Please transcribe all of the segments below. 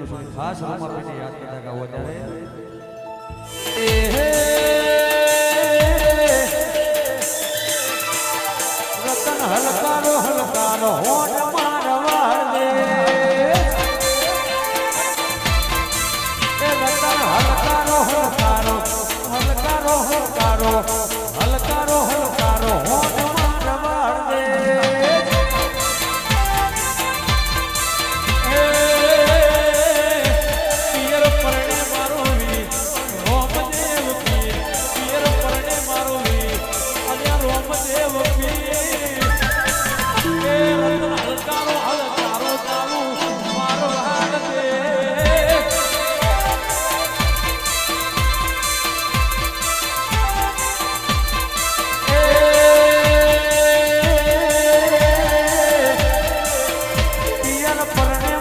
કરું છું ખાસ રમાભાઈને યાદ કરતા ગાવો ત્યારે રતન હલકારો હલકારો હોઠ મારવા દે રતન હલકારો હલકારો હલકારો હલકારો હલકારો હલકારો હોઠ મારવા દે પિયર પરણે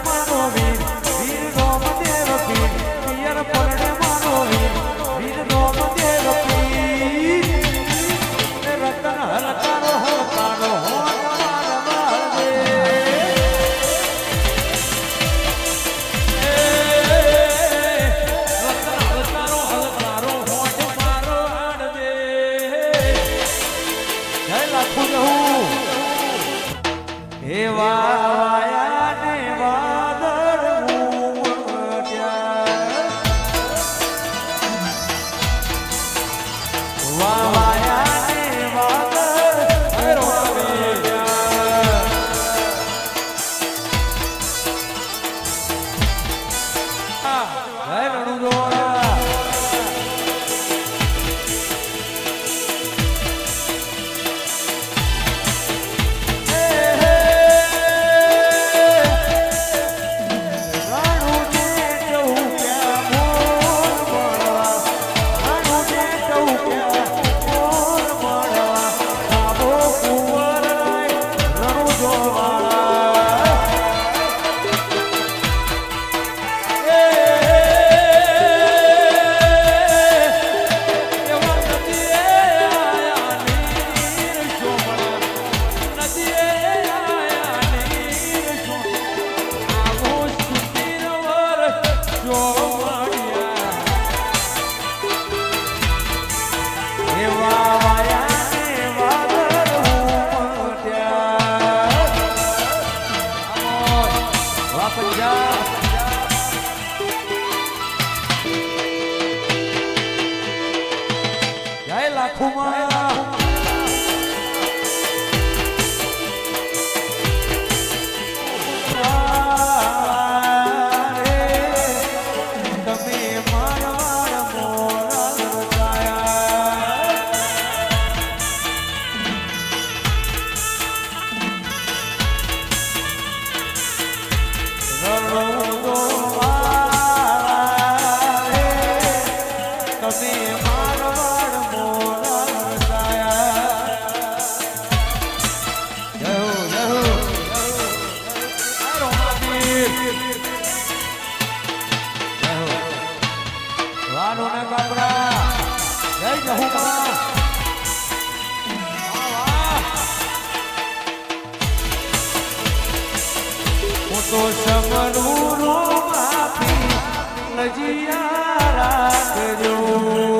મારો વીર રોમદેવ પીર પિયર પરણે મારો વીર અને રોમદેવ પીર રતન હલકારો હલકારો ચાલુ મારો હાડ દે તો સમરૂ રો માફી નજિયા રાખજો